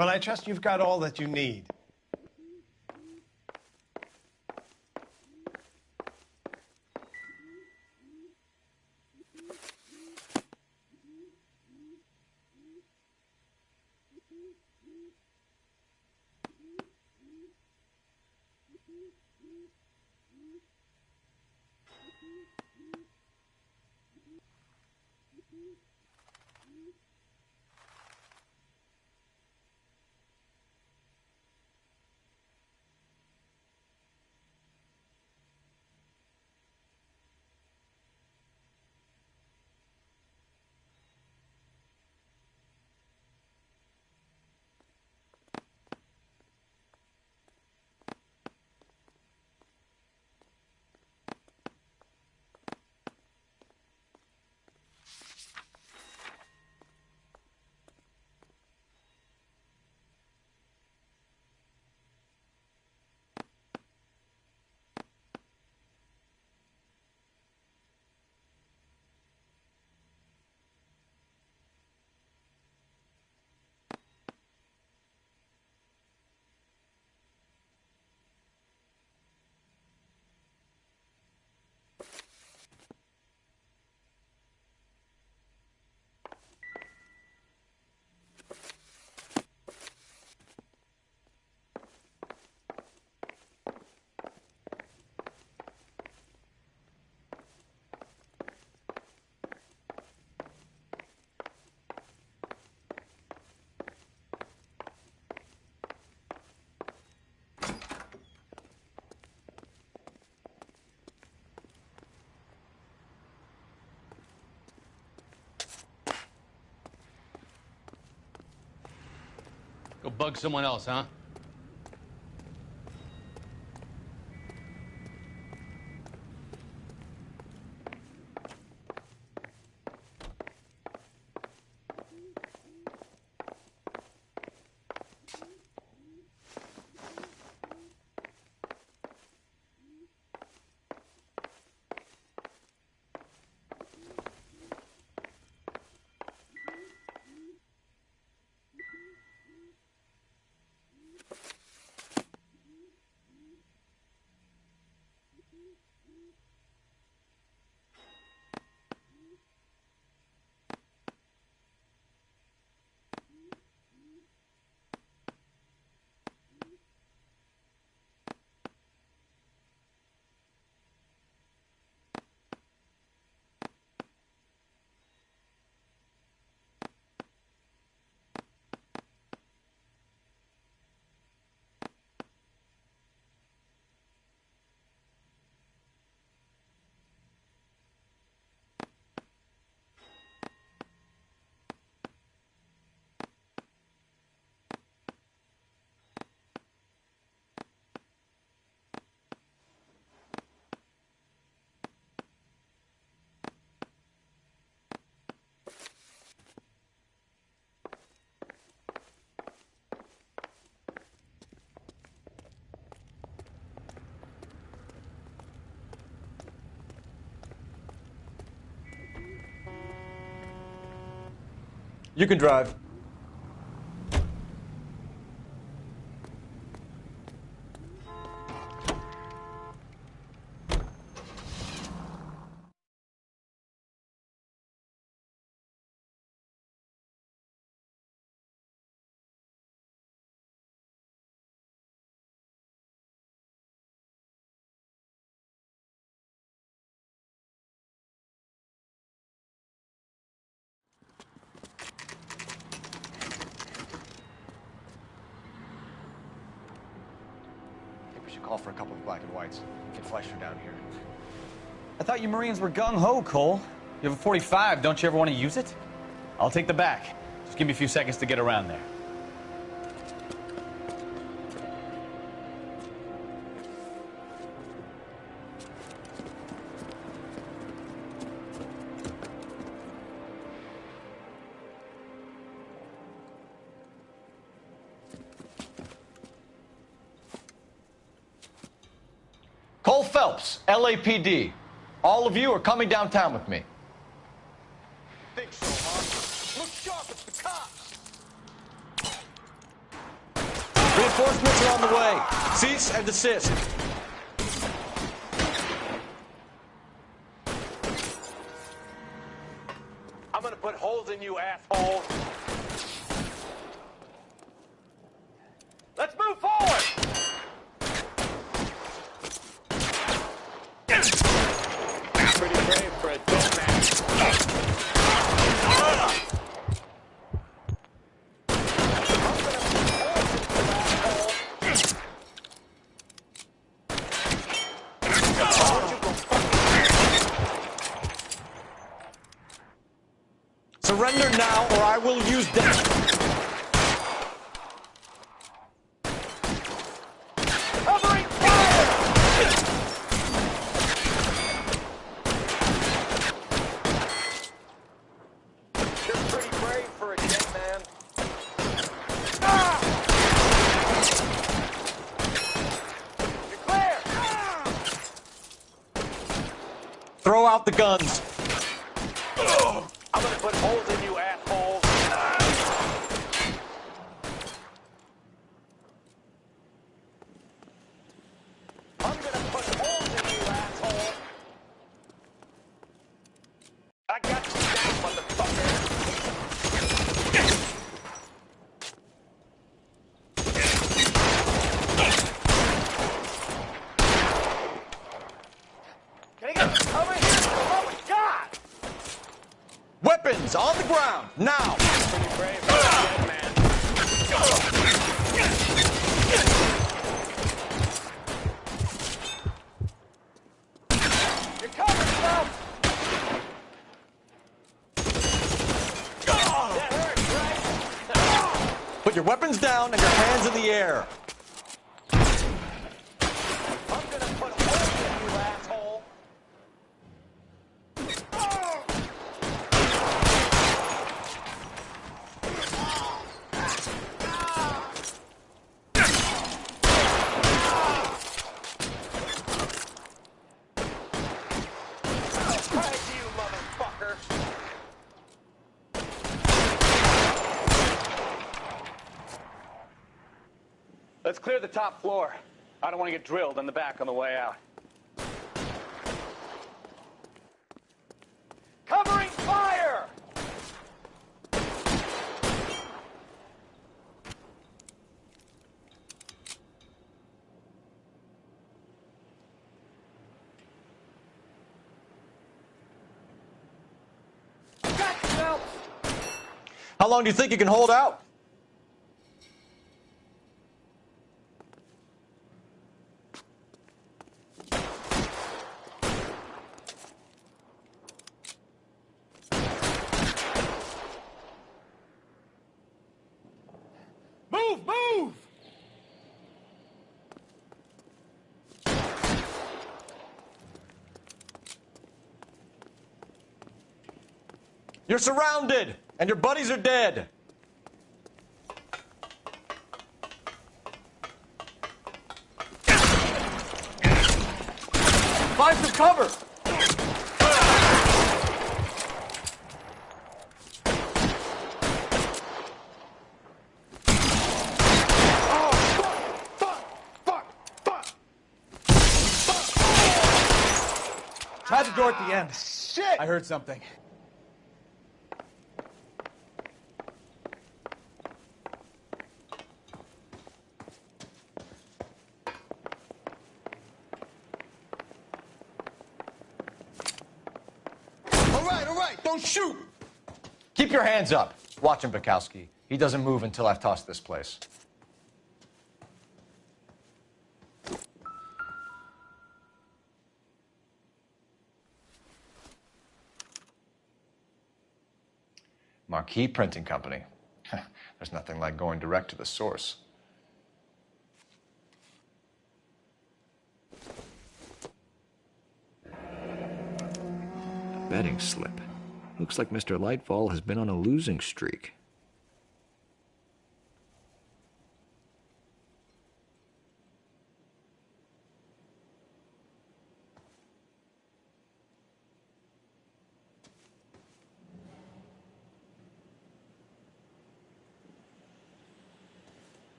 Well, I trust you've got all that you need. Go bug someone else, huh? You can drive. We should call for a couple of black and whites. Get Fleischer down here. I thought you Marines were gung-ho, Cole. You have a 45. Don't you ever want to use it? I'll take the back. Just give me a few seconds to get around there. Cole Phelps, LAPD. All of you are coming downtown with me. Think so, huh? Look sharp, it's the cops! Reinforcements are on the way. Cease and desist. I'm gonna put holes in you, asshole. Let's move forward! Pretty brave for a dead man. Surrender now, or I will use death. Covering fire! You're pretty brave for a dead man. Ah! You're clear! Ah! Throw out the guns. I'm gonna put holes in you, asshole. I'm gonna put holes in you, asshole. I got you down, motherfucker. Can I get over here? Oh my God! Weapons on the ground, now! Pretty brave for a dead man. You're covered, Phelps! That hurts, right? Put your weapons down and your hands in the air. I'm gonna put holes in you, asshole. Tag you, motherfucker. Let's clear the top floor. I don't want to get drilled in the back on the way out. Covering fire! Got yourself! How long do you think you can hold out? Move, move! You're surrounded, and your buddies are dead. Find some cover. Tried the door at the end. Shit! I heard something. All right, don't shoot! Keep your hands up. Watch him, Bukowski. He doesn't move until I've tossed this place. Marquee Printing Company. There's nothing like going direct to the source. Betting slip. Looks like Mr. Lightfall has been on a losing streak.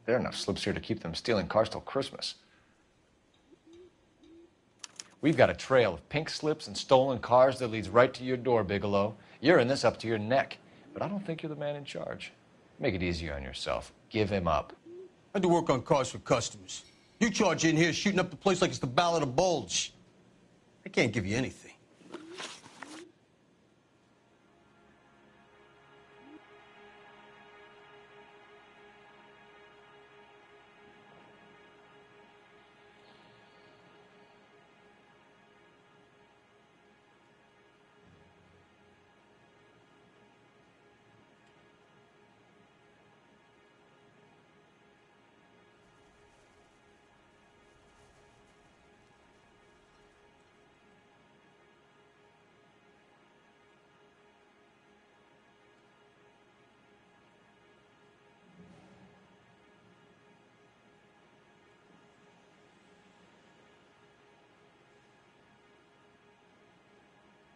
There are enough slips here to keep them stealing cars till Christmas. We've got a trail of pink slips and stolen cars that leads right to your door, Bigelow. You're in this up to your neck, but I don't think you're the man in charge. Make it easier on yourself. Give him up. I do work on cars for customers. You charge in here shooting up the place like it's the Ballad of Bulge. I can't give you anything.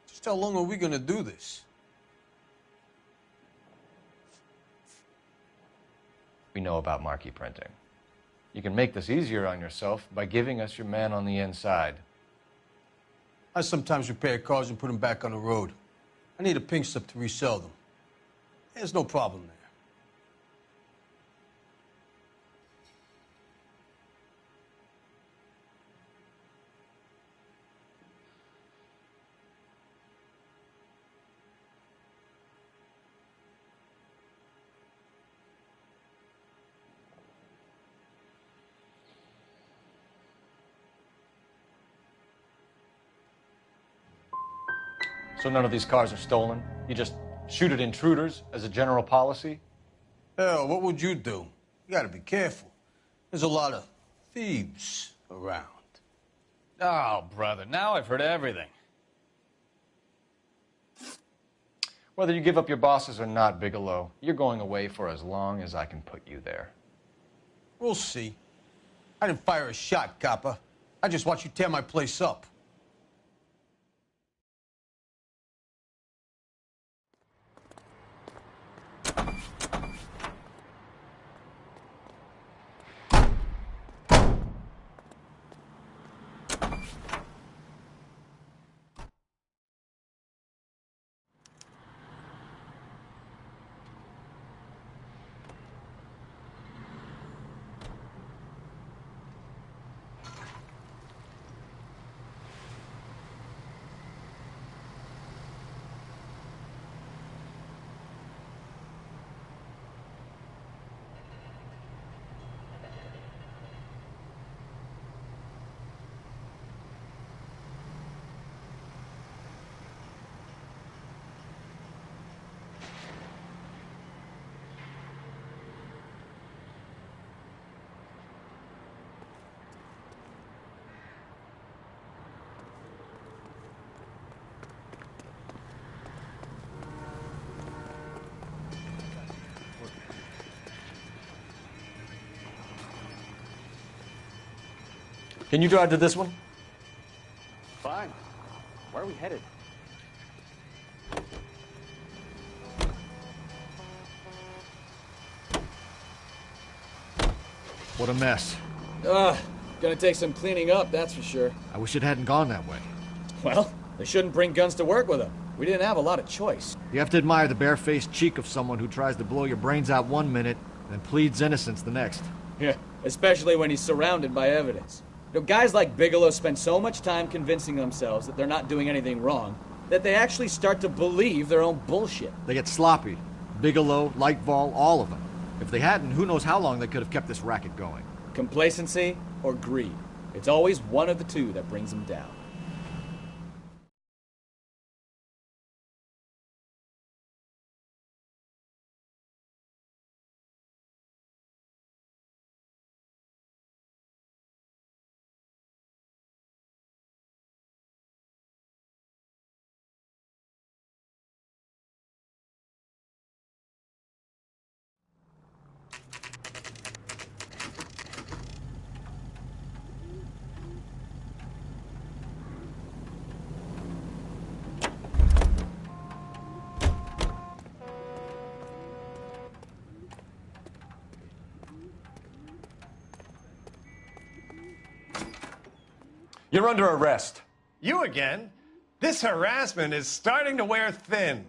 Just how long are we gonna do this? We know about marquee printing. You can make this easier on yourself by giving us your man on the inside. I sometimes repair cars and put them back on the road. I need a pink slip to resell them. There's no problem there. So none of these cars are stolen? You just shoot at intruders as a general policy? Hell, what would you do? You gotta be careful. There's a lot of thieves around. Oh, brother, now I've heard everything. Whether you give up your bosses or not, Bigelow, you're going away for as long as I can put you there. We'll see. I didn't fire a shot, copper. I just watched you tear my place up. Can you drive to this one? Fine. Where are we headed? What a mess. Gonna take some cleaning up, that's for sure. I wish it hadn't gone that way. Well, they shouldn't bring guns to work with them. We didn't have a lot of choice. You have to admire the barefaced cheek of someone who tries to blow your brains out one minute, then pleads innocence the next. Yeah, especially when he's surrounded by evidence. You know, guys like Bigelow spend so much time convincing themselves that they're not doing anything wrong, that they actually start to believe their own bullshit. They get sloppy. Bigelow, Lightfall, all of them. If they hadn't, who knows how long they could have kept this racket going. Complacency or greed. It's always one of the two that brings them down. You're under arrest. You again? This harassment is starting to wear thin.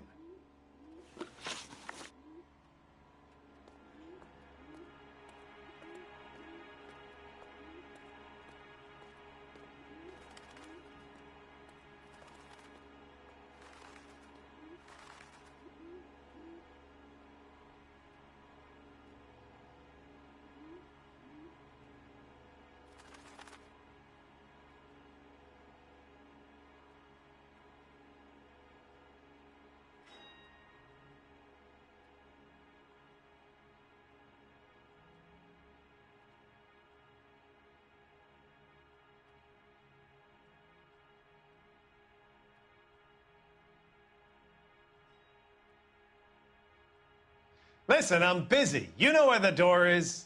Listen, I'm busy. You know where the door is.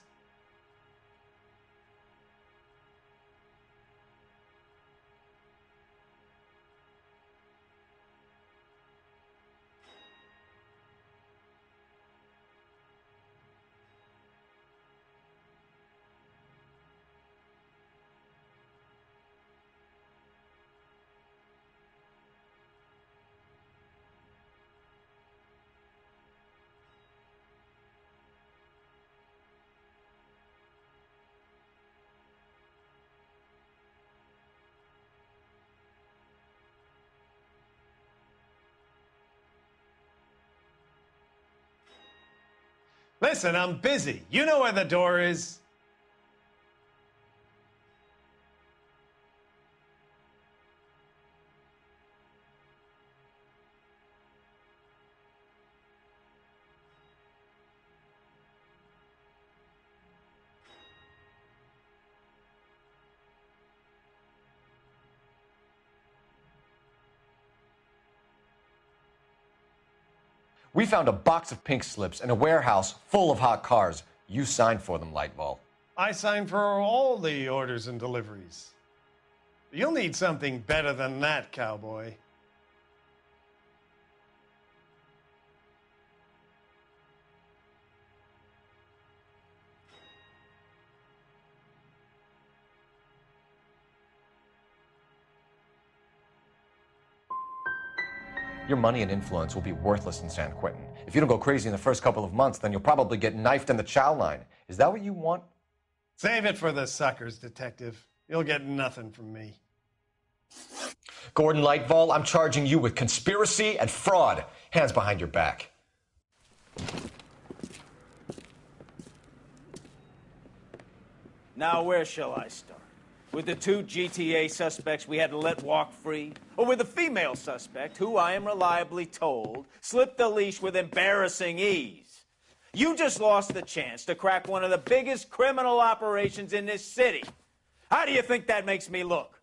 Listen, I'm busy. You know where the door is. We found a box of pink slips in a warehouse full of hot cars. You signed for them, Lightball. I sign for all the orders and deliveries. You'll need something better than that, cowboy. Your money and influence will be worthless in San Quentin. If you don't go crazy in the first couple of months, then you'll probably get knifed in the chow line. Is that what you want? Save it for the suckers, detective. You'll get nothing from me. Gordon Lightball, I'm charging you with conspiracy and fraud. Hands behind your back. Now, where shall I start? With the 2 GTA suspects we had to let walk free? Or with the female suspect, who I am reliably told slipped the leash with embarrassing ease? You just lost the chance to crack one of the biggest criminal operations in this city. How do you think that makes me look?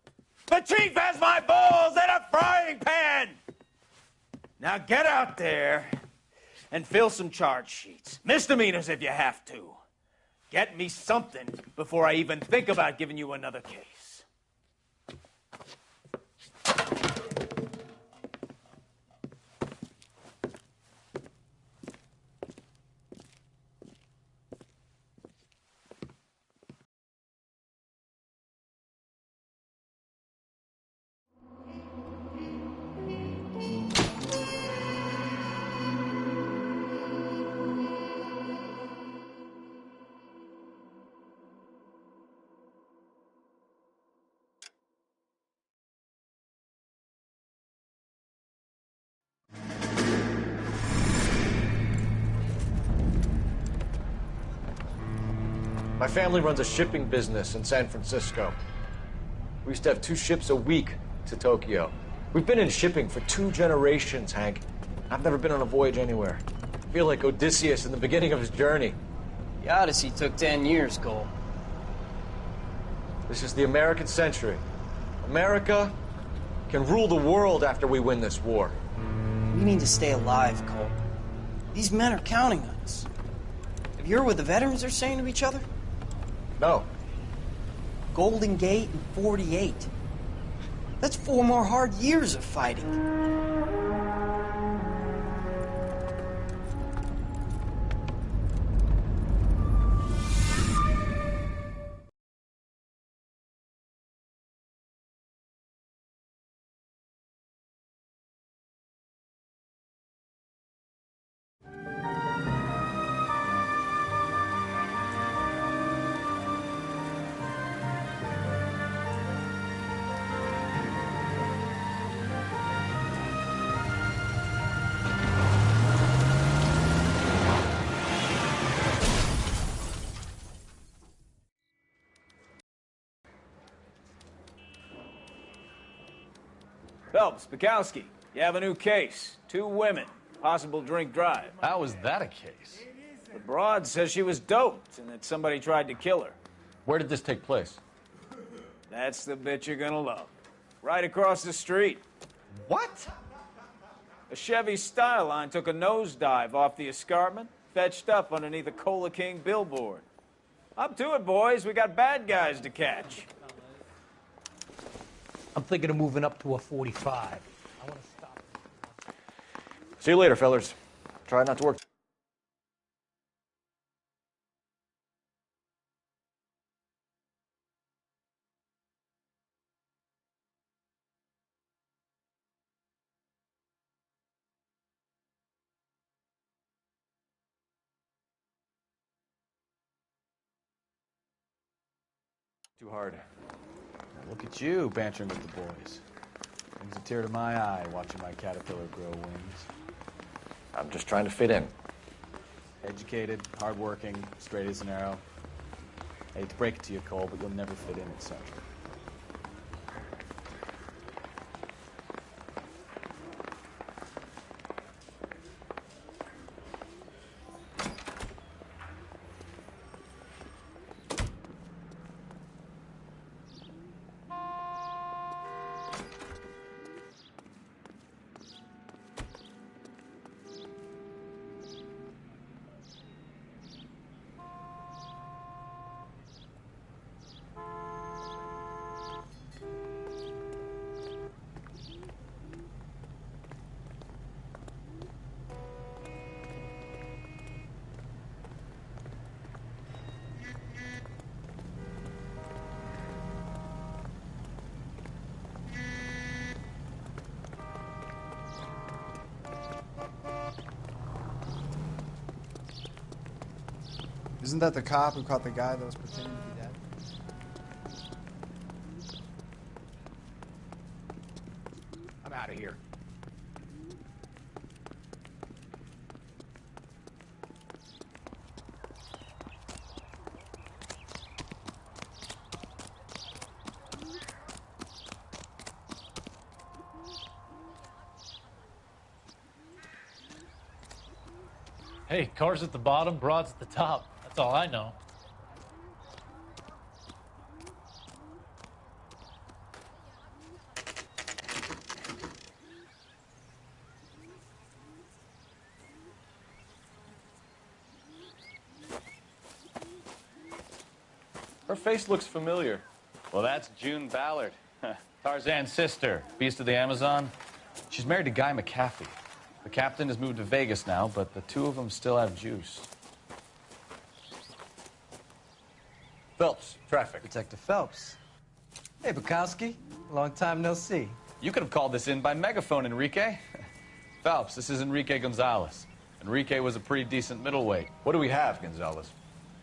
The chief has my balls in a frying pan! Now get out there and fill some charge sheets. Misdemeanors if you have to. Get me something before I even think about giving you another case. My family runs a shipping business in San Francisco. We used to have 2 ships a week to Tokyo. We've been in shipping for 2 generations, Hank. I've never been on a voyage anywhere. I feel like Odysseus in the beginning of his journey. The Odyssey took 10 years, Cole. This is the American century. America can rule the world after we win this war. We need to stay alive, Cole. These men are counting on us. Have you heard what the veterans are saying to each other? No. Golden Gate and 48. That's 4 more hard years of fighting. Phelps, Bukowski, you have a new case. 2 women, possible drink drive. How is that a case? The broad says she was doped and that somebody tried to kill her. Where did this take place? That's the bit you're gonna love. Right across the street. What? A Chevy Styline took a nosedive off the escarpment, fetched up underneath a Cola King billboard. Up to it, boys. We got bad guys to catch. I'm thinking of moving up to a 45. I want to stop. See you later, fellers. Try not to work too hard. Look at you, bantering with the boys. Brings a tear to my eye watching my caterpillar grow wings. I'm just trying to fit in. Educated, hardworking, straight as an arrow. I hate to break it to you, Cole, but you'll never fit in at Central. Isn't that the cop who caught the guy that was pretending to be dead? I'm out of here. Hey, cars at the bottom, broads at the top. That's all I know. Her face looks familiar. Well, that's June Ballard, Tarzan's sister, beast of the Amazon. She's married to Guy McCaffey. The captain has moved to Vegas now, but the two of them still have juice. Phelps, traffic. Detective Phelps. Hey, Bukowski. Long time no see. You could have called this in by megaphone, Enrique. Phelps, this is Enrique Gonzalez. Enrique was a pretty decent middleweight. What do we have, Gonzalez?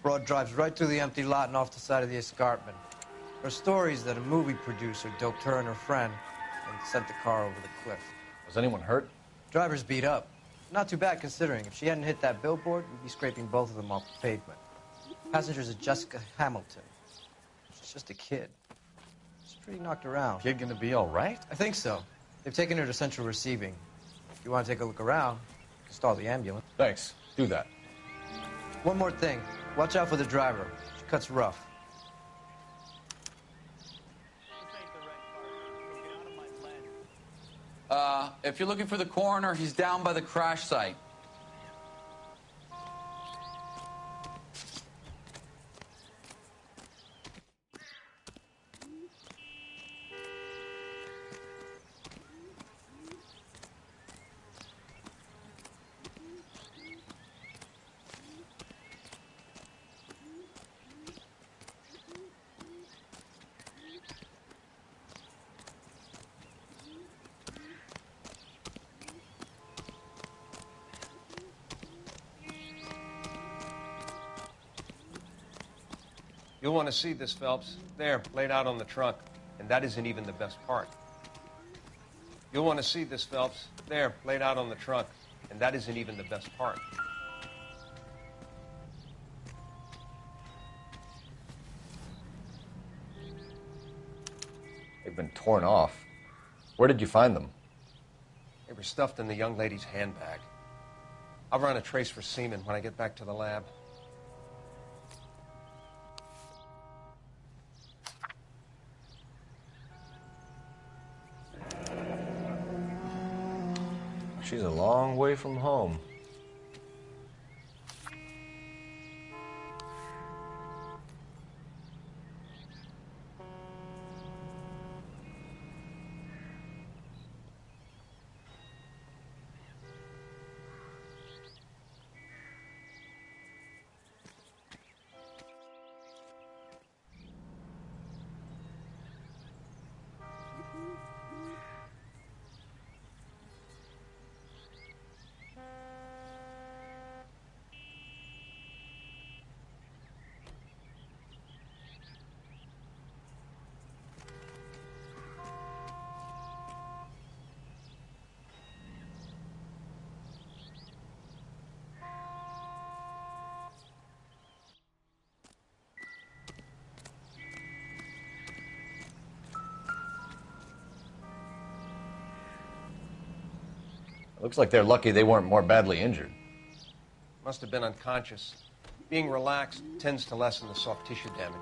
Broad drives right through the empty lot and off the side of the escarpment. Her stories that a movie producer doped her and her friend and sent the car over the cliff. Was anyone hurt? Driver's beat up. Not too bad considering. If she hadn't hit that billboard, we'd be scraping both of them off the pavement. Passenger's a Jessica Hamilton. She's just a kid. She's pretty knocked around. Kid gonna be all right? I think so. They've taken her to central receiving. If you want to take a look around, you can stall the ambulance. Thanks. Do that. One more thing. Watch out for the driver. She cuts rough. If you're looking for the coroner, he's down by the crash site. You'll want to see this, Phelps. There, laid out on the trunk. And that isn't even the best part. You'll want to see this, Phelps. There, laid out on the trunk. And that isn't even the best part. They've been torn off. Where did you find them? They were stuffed in the young lady's handbag. I'll run a trace for semen when I get back to the lab. She's a long way from home. Looks like they're lucky they weren't more badly injured. Must have been unconscious. Being relaxed tends to lessen the soft tissue damage.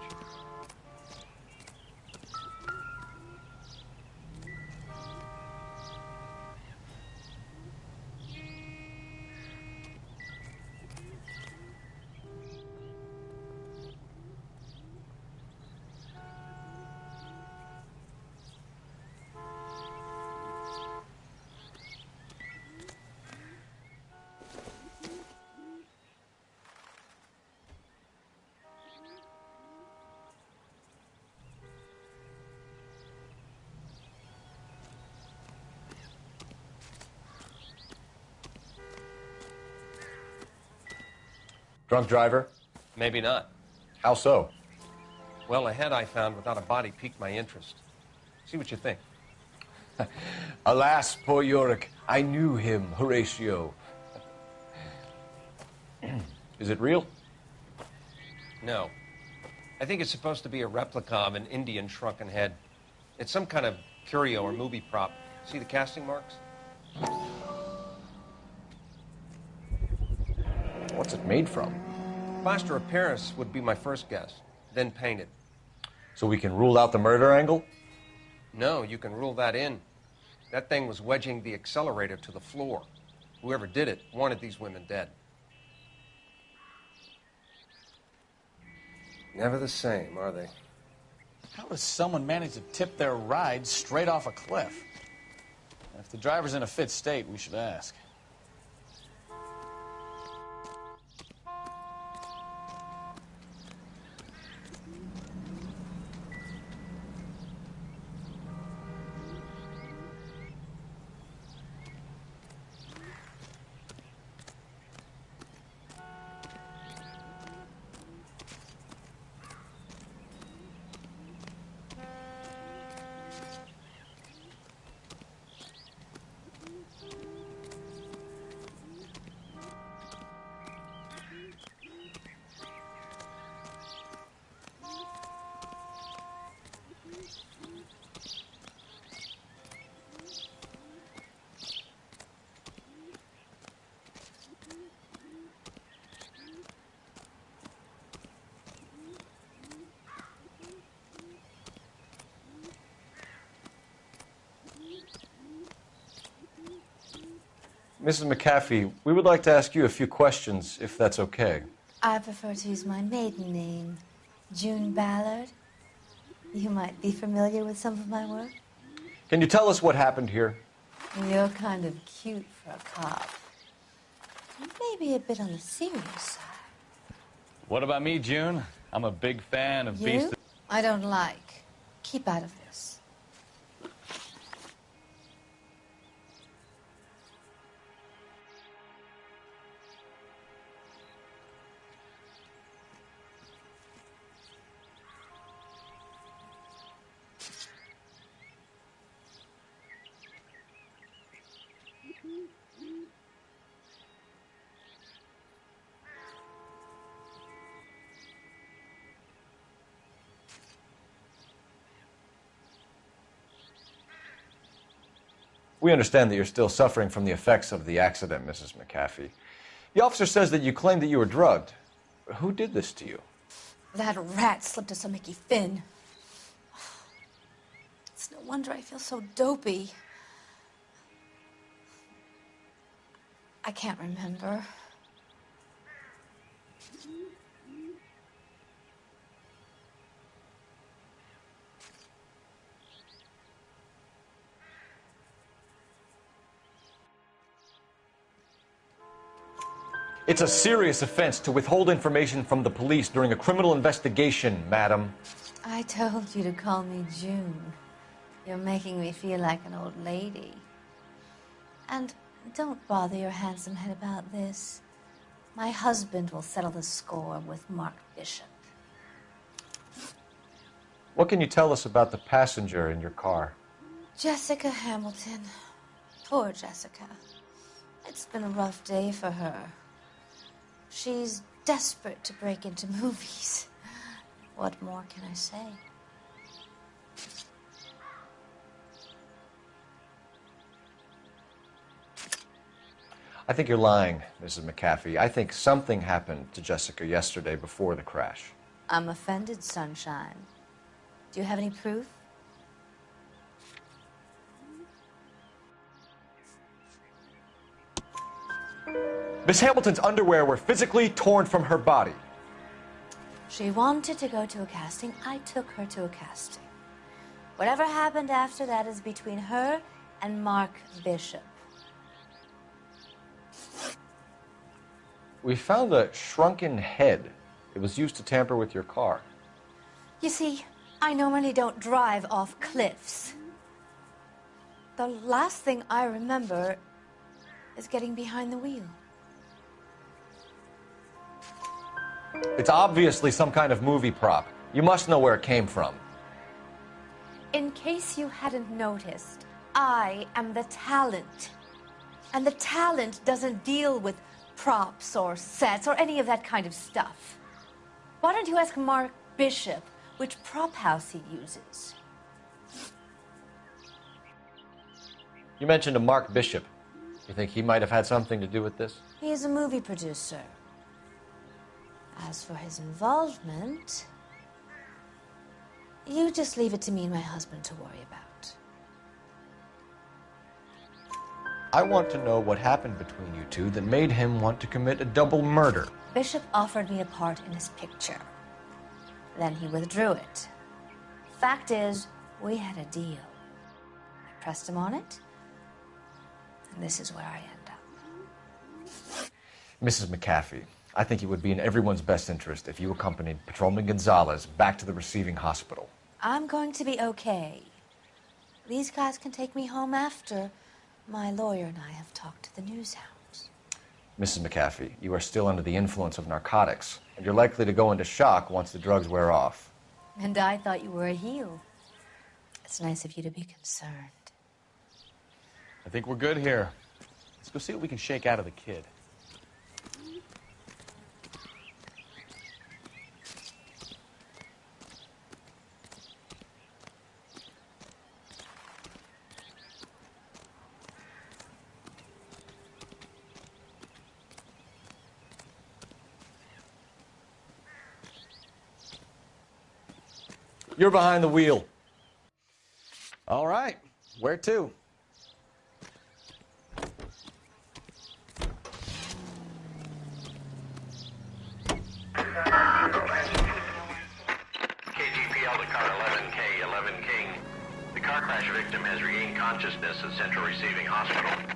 Drunk driver? Maybe not. How so? Well, a head I found without a body piqued my interest. See what you think. Alas, poor Yorick, I knew him, Horatio. Is it real? No. I think it's supposed to be a replica of an Indian shrunken head. It's some kind of curio or movie prop. See the casting marks? What's it made from? Plaster of Paris would be my first guess, then painted. So we can rule out the murder angle? No, you can rule that in. That thing was wedging the accelerator to the floor. Whoever did it wanted these women dead. Never the same, are they? How does someone manage to tip their ride straight off a cliff? If the driver's in a fit state, we should ask. Mrs. McAfee, we would like to ask you a few questions, if that's okay. I prefer to use my maiden name, June Ballard. You might be familiar with some of my work. Can you tell us what happened here? You're kind of cute for a cop. Maybe a bit on the serious side. What about me, June? I'm a big fan of Beast. I don't like. Keep out of this. We understand that you're still suffering from the effects of the accident, Mrs. McAfee. The officer says that you claimed that you were drugged. Who did this to you? That rat slipped us a Mickey Finn. It's no wonder I feel so dopey. I can't remember. It's a serious offense to withhold information from the police during a criminal investigation, madam. I told you to call me June. You're making me feel like an old lady. And don't bother your handsome head about this. My husband will settle the score with Mark Bishop. What can you tell us about the passenger in your car? Jessica Hamilton. Poor Jessica. It's been a rough day for her. She's desperate to break into movies. What more can I say? I think you're lying, Mrs. McAfee. I think something happened to Jessica yesterday before the crash. I'm offended, Sunshine. Do you have any proof? Miss Hamilton's underwear were physically torn from her body. She wanted to go to a casting. I took her to a casting. Whatever happened after that is between her and Mark Bishop. We found a shrunken head. It was used to tamper with your car. You see, I normally don't drive off cliffs. The last thing I remember is getting behind the wheel. It's obviously some kind of movie prop. You must know where it came from. In case you hadn't noticed, I am the talent. And the talent doesn't deal with props or sets or any of that kind of stuff. Why don't you ask Mark Bishop which prop house he uses? You mentioned a Mark Bishop. You think he might have had something to do with this? He is a movie producer. As for his involvement, you just leave it to me and my husband to worry about. I want to know what happened between you two that made him want to commit a double murder. Bishop offered me a part in his picture. Then he withdrew it. Fact is, we had a deal. I pressed him on it, and this is where I end up. Mrs. McAfee, I think it would be in everyone's best interest if you accompanied Patrolman Gonzalez back to the receiving hospital. I'm going to be okay. These guys can take me home after. My lawyer and I have talked to the news hounds. Mrs. McAfee, you are still under the influence of narcotics, and you're likely to go into shock once the drugs wear off. And I thought you were a heel. It's nice of you to be concerned. I think we're good here. Let's go see what we can shake out of the kid. You're behind the wheel. All right. Where to? KGPL to car 11K, 11 King. The car crash victim has regained consciousness at Central Receiving Hospital.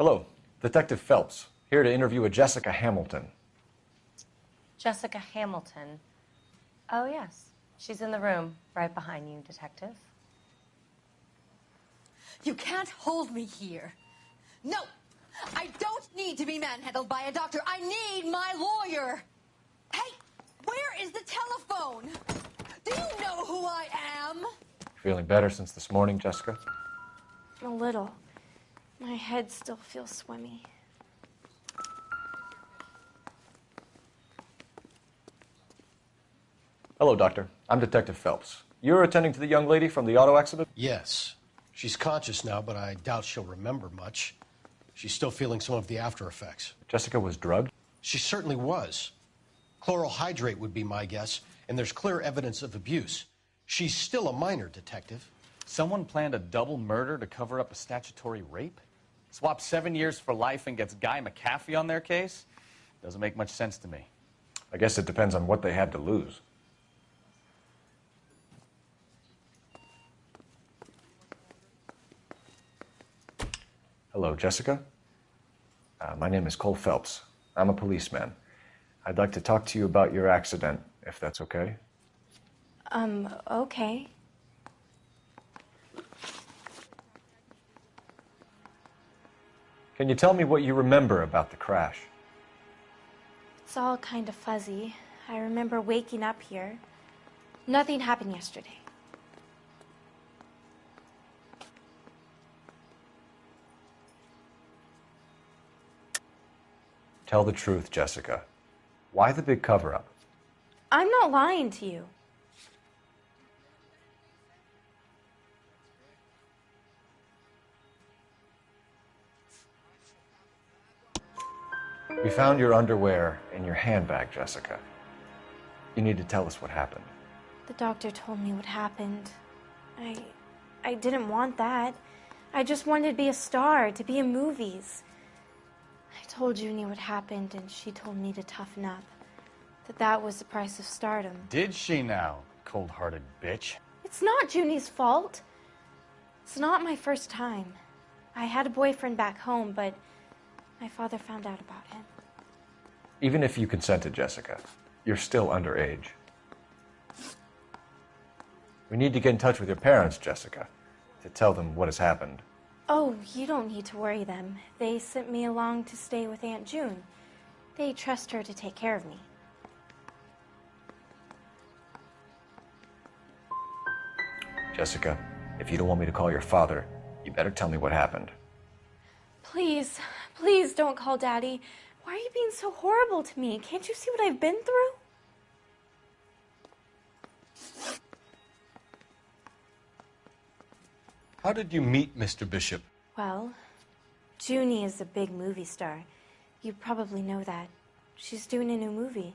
Hello, Detective Phelps. Here to interview a Jessica Hamilton. Jessica Hamilton. Oh, yes. She's in the room, right behind you, Detective. You can't hold me here. No! I don't need to be manhandled by a doctor. I need my lawyer. Hey, where is the telephone? Do you know who I am? Feeling better since this morning, Jessica? A little. My head still feels swimmy. Hello, Doctor. I'm Detective Phelps. You're attending to the young lady from the auto accident? Yes. She's conscious now, but I doubt she'll remember much. She's still feeling some of the after effects. Jessica was drugged? She certainly was. Chloral hydrate would be my guess, and there's clear evidence of abuse. She's still a minor, Detective. Someone planned a double murder to cover up a statutory rape? Swap 7 years for life and gets Guy McAfee on their case? Doesn't make much sense to me. I guess it depends on what they had to lose. Hello, Jessica. My name is Cole Phelps. I'm a policeman. I'd like to talk to you about your accident, if that's okay. Okay. Can you tell me what you remember about the crash? It's all kind of fuzzy. I remember waking up here. Nothing happened yesterday. Tell the truth, Jessica. Why the big cover-up? I'm not lying to you. We found your underwear in your handbag, Jessica. You need to tell us what happened. The doctor told me what happened. I didn't want that. I just wanted to be a star, to be in movies. I told Junie what happened, and she told me to toughen up. That was the price of stardom. Did she now, cold-hearted bitch? It's not Junie's fault. It's not my first time. I had a boyfriend back home, but my father found out about him. Even if you consented, Jessica, you're still underage. We need to get in touch with your parents, Jessica, to tell them what has happened. Oh, you don't need to worry them. They sent me along to stay with Aunt June. They trust her to take care of me. Jessica, if you don't want me to call your father, you better tell me what happened. Please, please don't call Daddy. Why are you being so horrible to me? Can't you see what I've been through? How did you meet Mr. Bishop? Well, Junie is a big movie star. You probably know that. She's doing a new movie.